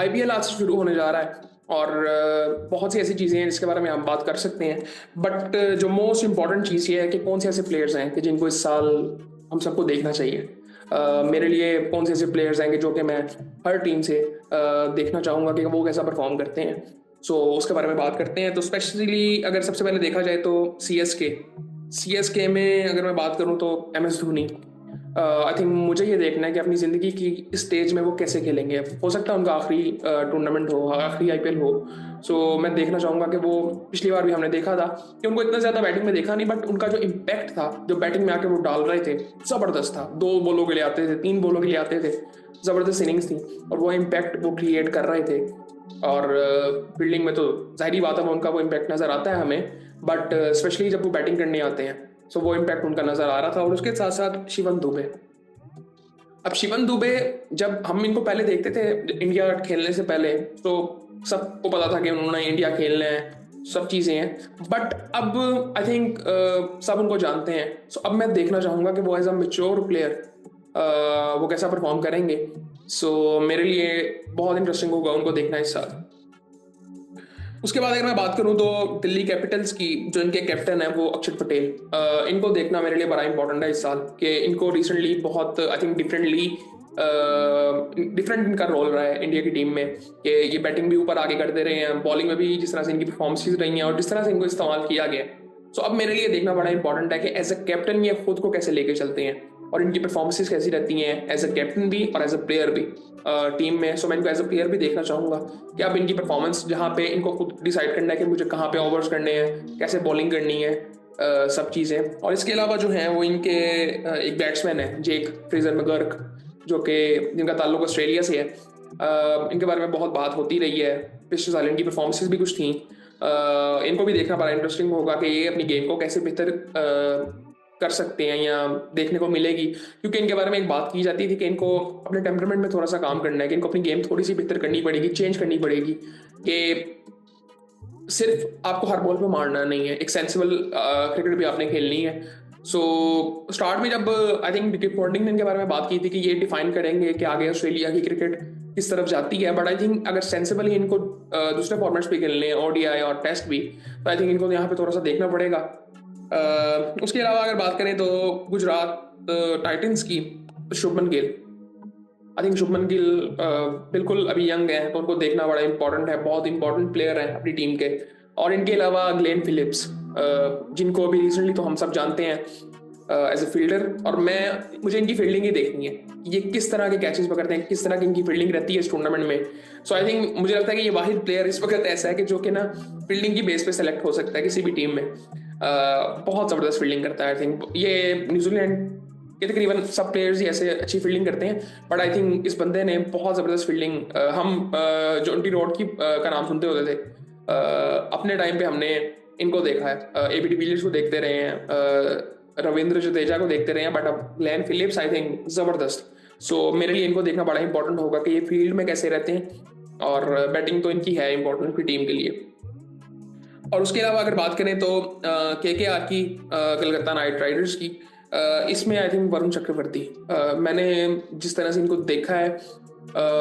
IPL आज से शुरू होने जा रहा है और बहुत सी ऐसी चीज़ें हैं जिसके बारे में हम बात कर सकते हैं। बट जो मोस्ट इम्पॉर्टेंट चीज़ ये है कि कौन से ऐसे प्लेयर्स हैं कि जिनको इस साल हम सबको देखना चाहिए। मेरे लिए कौन से ऐसे प्लेयर्स हैं कि जो कि मैं हर टीम से देखना चाहूँगा कि वो कैसा परफॉर्म करते हैं। सो उसके बारे में बात करते हैं। तो स्पेशली अगर सबसे पहले देखा जाए तो सी एस के में अगर मैं बात करूँ तो MS धोनी। आई थिंक मुझे ये देखना है कि अपनी ज़िंदगी की स्टेज में वो कैसे खेलेंगे। हो सकता है उनका आखिरी टूर्नामेंट हो, आखिरी आईपीएल हो। सो मैं देखना चाहूँगा कि वो, पिछली बार भी हमने देखा था कि उनको इतना ज़्यादा बैटिंग में देखा नहीं, बट उनका जो इम्पैक्ट था, जो बैटिंग में आके वो डाल रहे थे, ज़बरदस्त था। 2 बॉलों के लिए आते थे, 3 बॉलों के लिए आते थे, ज़बरदस्त इनिंग्स थी और वो इम्पैक्ट वो क्रिएट कर रहे थे। और फील्डिंग में तो जाहिर बात है वो उनका वो इम्पैक्ट नज़र आता है हमें, बट स्पेशली जब वो बैटिंग करने आते हैं सो वो इम्पैक्ट उनका नज़र आ रहा था। और उसके साथ साथ शिवम दुबे। अब शिवम दुबे, जब हम इनको पहले देखते थे इंडिया खेलने से पहले, तो सबको पता था कि उन्होंने इंडिया खेलना है, सब चीज़ें हैं। बट अब आई थिंक सब उनको जानते हैं। सो अब मैं देखना चाहूँगा कि वो एज अ मेच्योर प्लेयर वो कैसा परफॉर्म करेंगे। सो मेरे लिए बहुत इंटरेस्टिंग होगा उनको देखना इस साल। उसके बाद अगर मैं बात करूं तो दिल्ली कैपिटल्स की, जो इनके कैप्टन है वो अक्षर पटेल, इनको देखना मेरे लिए बड़ा इंपॉर्टेंट है इस साल। कि इनको रिसेंटली बहुत आई थिंक डिफरेंट इनका रोल रहा है इंडिया की टीम में। कि ये बैटिंग भी ऊपर आगे करते रहे हैं, बॉलिंग में भी जिस तरह से इनकी परफॉर्मेंसेज रही हैं और जिस तरह से इनको इस्तेमाल किया गया है। सो अब मेरे लिए देखना बड़ा इंपॉर्टेंट है कि एज अ कैप्टन ये खुद को कैसे लेके चलते हैं और इनकी परफॉर्मेंसेज कैसी रहती हैं एज अ कैप्टन भी और एज अ प्लेयर भी टीम में। सो मैं इनको एज अ प्लेयर भी देखना चाहूंगा कि अब इनकी परफॉर्मेंस, जहाँ पे इनको खुद डिसाइड करना है कि मुझे कहाँ पे ओवर्स करने हैं, कैसे बॉलिंग करनी है, सब चीज़ें। और इसके अलावा जो है वो इनके एक बैट्समैन है जेक फ्रेजर मैकगर्क, जो कि जिनका ताल्लुक ऑस्ट्रेलिया से है। इनके बारे में बहुत बात होती रही है, पिछले साल इनकी परफॉर्मेंसेज भी कुछ थी। इनको भी देखना बड़ा इंटरेस्टिंग होगा कि ये अपनी गेम को कैसे बेहतर कर सकते हैं या देखने को मिलेगी। क्योंकि इनके बारे में एक बात की जाती थी कि इनको अपने टेम्परामेंट में थोड़ा सा काम करना है, कि इनको अपनी गेम थोड़ी सी बेहतर करनी पड़ेगी, चेंज करनी पड़ेगी। कि सिर्फ आपको हर बॉल पे मारना नहीं है, एक सेंसिबल क्रिकेट भी आपने खेलनी है। सो स्टार्ट में जब आई थिंक विकेट पॉन्टिंग ने इनके बारे में बात की थी कि ये डिफाइन करेंगे कि आगे ऑस्ट्रेलिया की क्रिकेट किस तरफ जाती है। बट आई थिंक अगर सेंसिबली इनको दूसरे फॉर्मेट्स पे खेलने हैं, ओडीआई और टेस्ट भी, तो आई थिंक इनको यहाँ पे थोड़ा सा देखना पड़ेगा। उसके अलावा अगर बात करें तो गुजरात टाइटंस की, तो शुभमन गिल। आई थिंक शुभमन गिल बिल्कुल अभी यंग है, तो उनको देखना बड़ा इंपॉर्टेंट है, बहुत इंपॉर्टेंट प्लेयर है अपनी टीम के। और इनके अलावा ग्लेन फिलिप्स, जिनको अभी रिसेंटली तो हम सब जानते हैं एज ए फील्डर। और मुझे इनकी फील्डिंग ही देखनी है, ये किस तरह के कैचेस पकड़ते हैं, किस तरह की इनकी फील्डिंग रहती है इस टूर्नामेंट में। सो आई थिंक मुझे लगता है कि ये वाहिद प्लेयर इस वक्त ऐसा है कि जो कि ना फील्डिंग की बेस पे सेलेक्ट हो सकता है किसी भी टीम में। बहुत ज़बरदस्त फील्डिंग करता है। आई थिंक ये न्यूजीलैंड के तकरीबन सब प्लेयर्स ही ऐसे अच्छी फील्डिंग करते हैं, बट आई थिंक इस बंदे ने बहुत ज़बरदस्त फील्डिंग, हम जॉन्टी रोड की का नाम सुनते होते थे, अपने टाइम पे हमने इनको देखा है, एबी डिविलियर्स को देखते रहे हैं, रविंद्र जडेजा को देखते रहे हैं, बट अब ग्लेन फिलिप्स आई थिंक ज़बरदस्त। सो मेरे लिए इनको देखना बड़ा इंपॉर्टेंट होगा कि ये फील्ड में कैसे रहते हैं। और बैटिंग तो इनकी है इंपॉर्टेंट की टीम के लिए। और उसके अलावा अगर बात करें तो KKR की, कलकत्ता नाइट राइडर्स की, इसमें आई थिंक वरुण चक्रवर्ती, मैंने जिस तरह से इनको देखा है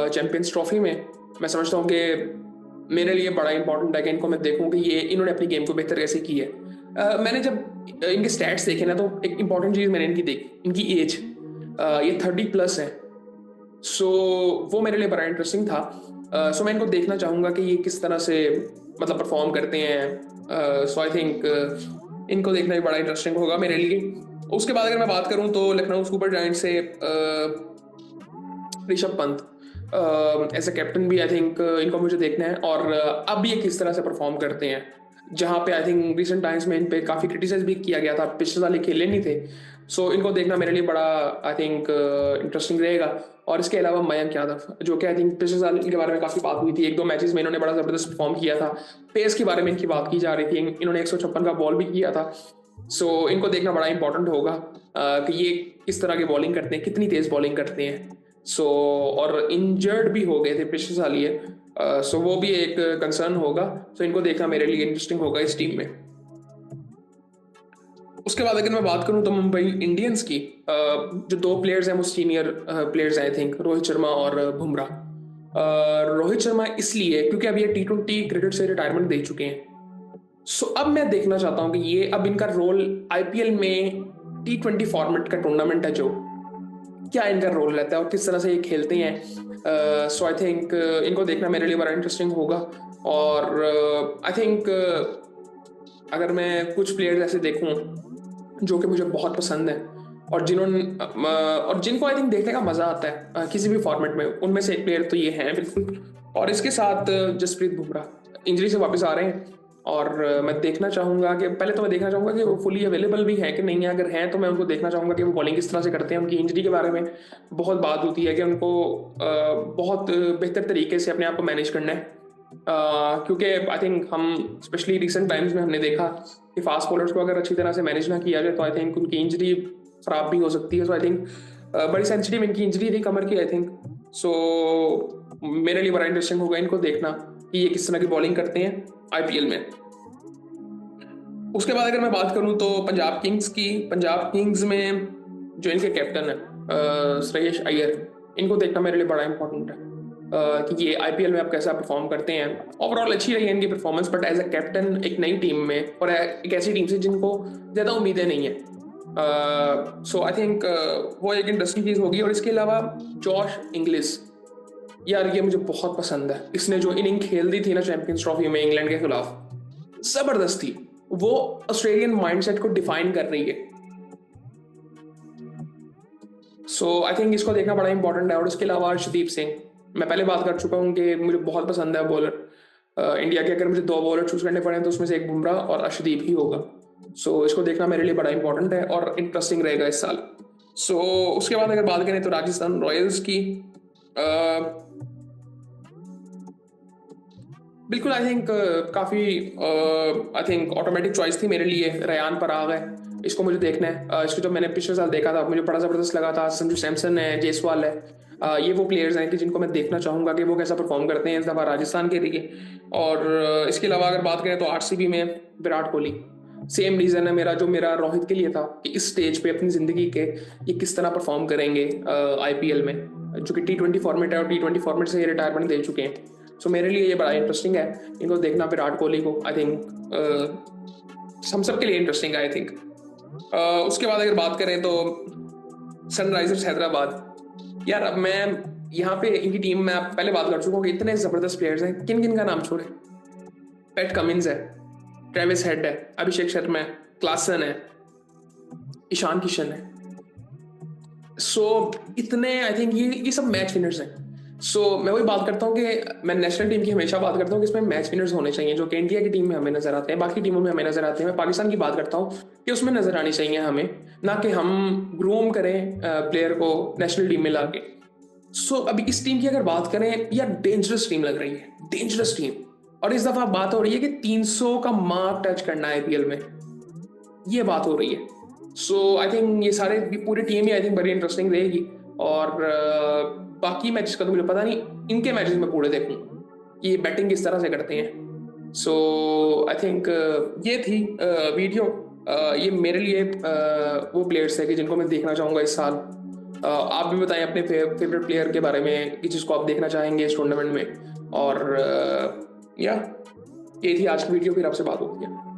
चैंपियंस ट्रॉफी में, मैं समझता हूँ कि मेरे लिए बड़ा इंपॉर्टेंट है कि इनको मैं देखूँ कि ये इन्होंने अपनी गेम को बेहतर कैसे की है। मैंने जब इनके स्टैट्स देखे ना, तो एक इंपॉर्टेंट चीज़ मैंने इनकी देखी, इनकी एज, ये 30+ है। सो वो मेरे लिए बड़ा इंटरेस्टिंग था। सो मैं इनको देखना चाहूँगा कि ये किस तरह से मतलब परफॉर्म करते हैं। सो आई थिंक इनको देखना भी बड़ा इंटरेस्टिंग होगा मेरे लिए। उसके बाद अगर मैं बात करूँ तो लखनऊ सुपर जायंट से Rishabh Pant, as a captain भी आई थिंक इनको मुझे देखना है। और अब ये किस तरह से परफॉर्म करते हैं, जहाँ पे आई थिंक रिसेंट टाइम्स में इन पे काफ़ी क्रिटिसाइज भी किया गया था, पिछले साल ये खेले नहीं थे। सो इनको देखना मेरे लिए बड़ा आई थिंक इंटरेस्टिंग रहेगा। और इसके अलावा मयंक यादव, जो कि आई थिंक पिछले साल इनके बारे में काफ़ी बात हुई थी, 1-2 मैचेस में इन्होंने बड़ा ज़बरदस्त परफॉर्म किया था। पेस के बारे में इनकी बात की जा रही थी, इन्होंने 156 का बॉल भी किया था। सो इनको देखना बड़ा इंपॉर्टेंट होगा कि ये किस तरह की बॉलिंग करते हैं, कितनी तेज बॉलिंग करते हैं। सो और इंजर्ड भी हो गए थे पिछले साल ये, सो वो भी एक कंसर्न होगा। सो इनको देखना मेरे लिए इंटरेस्टिंग होगा इस टीम में। उसके बाद अगर मैं बात करूं तो मुंबई इंडियंस की, जो 2 प्लेयर्स हैं वो सीनियर प्लेयर्स हैं आई थिंक, रोहित शर्मा और बुमराह। रोहित शर्मा इसलिए क्योंकि अब ये T20 क्रिकेट से रिटायरमेंट दे चुके हैं। सो अब मैं देखना चाहता हूँ कि ये अब इनका रोल आईपीएल में T20 फॉर्मेट का टूर्नामेंट है जो, क्या इनका रोल रहता है और किस तरह से ये खेलते हैं। सो आई थिंक इनको देखना मेरे लिए बड़ा इंटरेस्टिंग होगा। और आई थिंक अगर मैं कुछ प्लेयर्स ऐसे देखूं जो कि मुझे बहुत पसंद है और जिनको आई थिंक देखने का मजा आता है किसी भी फॉर्मेट में, उनमें से एक प्लेयर तो ये हैं बिल्कुल। और इसके साथ जसप्रीत बुमराह इंजरी से वापस आ रहे हैं और मैं देखना चाहूंगा कि पहले तो मैं देखना चाहूंगा कि वो फुली अवेलेबल भी है कि नहीं है। अगर हैं तो मैं उनको देखना चाहूंगा कि वो बॉलिंग किस तरह से करते हैं। उनकी इंजरी के बारे में बहुत बात होती है कि उनको बहुत बेहतर तरीके से अपने आप को मैनेज करना है। क्योंकि आई थिंक हम स्पेशली रिसेंट टाइम्स में हमने देखा कि फास्ट बॉलर्स को अगर अच्छी तरह से मैनेज ना किया जाए तो आई थिंक उनकी इंजरी खराब भी हो सकती है। सो आई थिंक बड़ी सेंसिटिव इनकी इंजरी थी कमर की आई थिंक। सो मेरे लिए बड़ा इंटरेस्टिंग होगा इनको देखना कि ये किस तरह की बॉलिंग करते हैं आईपीएल में। उसके बाद अगर मैं बात करूं तो पंजाब किंग्स में जो इनके कैप्टन है श्रेयस अय्यर, इनको देखना मेरे लिए बड़ा इंपॉर्टेंट है कि ये आईपीएल में अब कैसा परफॉर्म करते हैं। ओवरऑल अच्छी रही है इनकी performance, but as a captain एक नई टीम में और एक ऐसी टीम से जिनको ज़्यादा उम्मीदें नहीं है। सो आई थिंक वो एक इंटरेस्टिंग चीज़ होगी। और इसके अलावा जॉश इंग्लिश, यार ये मुझे बहुत पसंद है। इसने जो इनिंग खेल दी थी ना चैंपियंस ट्रॉफी में इंग्लैंड के खिलाफ, जबरदस्त थी। वो ऑस्ट्रेलियन माइंडसेट को डिफाइन कर रही है। सो आई थिंक इसको देखना बड़ा इंपॉर्टेंट है। और इसके अलावा अर्शदीप सिंह, मैं पहले बात कर चुका हूँ कि मुझे बहुत पसंद है बॉलर। इंडिया के अगर मुझे 2 बॉलर चूज करने पड़े तो उसमें से एक बुमराह और अर्शदीप ही होगा। सो इसको देखना मेरे लिए बड़ा इंपॉर्टेंट है और इंटरेस्टिंग रहेगा इस साल। सो उसके बाद अगर बात करें तो राजस्थान रॉयल्स की, बिल्कुल आई थिंक काफ़ी आई थिंक ऑटोमेटिक चॉइस थी मेरे लिए। रेयान पराग है, इसको मुझे देखना है। इसको जब मैंने पिछले साल देखा था मुझे बड़ा ज़बरदस्त लगा था। संजू सैमसन है, जायसवाल है, ये वो प्लेयर्स हैं कि जिनको मैं देखना चाहूँगा कि वो कैसा परफॉर्म करते हैं इस दफ़ा राजस्थान के लिए। और इसके अलावा अगर बात करें तो आरसीबी में विराट कोहली, सेम रीज़न है मेरा जो मेरा रोहित के लिए था कि इस स्टेज पे अपनी ज़िंदगी के ये किस तरह परफॉर्म करेंगे आईपीएल में, जो कि T20 फॉर्मेट है और T20 फॉर्मेट से ये रिटायरमेंट दे चुके हैं। सो मेरे लिए ये बड़ा इंटरेस्टिंग है इनको देखना, विराट कोहली को। आई थिंक हम सब के लिए इंटरेस्टिंग है आई थिंक। उसके बाद अगर बात करें तो सनराइजर्स हैदराबाद, यार अब मैं यहाँ पे इनकी टीम में पहले बात कर चुका हूँ कि इतने ज़बरदस्त प्लेयर्स हैं। किन किन का नाम छोड़े? पैट कमिंस है, ट्रेविस हेड है, अभिषेक शर्मा है, क्लासन है, ईशान किशन है। सो इतने आई थिंक ये सब मैच विनर्स हैं। सो मैं वही बात करता हूँ कि मैं नेशनल टीम की हमेशा बात करता हूँ कि इसमें मैच विनर्स होने चाहिए जो कि इंडिया की टीम में हमें नजर आते हैं, बाकी टीमों में हमें नजर आते हैं। मैं पाकिस्तान की बात करता हूँ कि उसमें नजर आनी चाहिए हमें, ना कि हम ग्रूम करें प्लेयर को नेशनल टीम में लाके। सो अभी इस टीम की अगर बात करें, यार डेंजरस टीम लग रही है, डेंजरस टीम। और इस दफा बात हो रही है कि 300 का मार्क टच करना है आईपीएल में, ये बात हो रही है। सो आई थिंक ये सारे पूरी टीम ही आई थिंक बड़ी इंटरेस्टिंग रहेगी। और बाकी मैचेस का तो मुझे पता नहीं, इनके मैचेस में पूरे देखूं कि ये बैटिंग किस तरह से करते हैं। सो आई थिंक ये थी वीडियो। ये मेरे लिए वो प्लेयर्स है कि जिनको मैं देखना चाहूँगा इस साल। आप भी बताएं अपने फेवरेट प्लेयर के बारे में कि जिसको आप देखना चाहेंगे इस टूर्नामेंट में। और या ये थी आज की वीडियो, फिर आपसे बात होती है।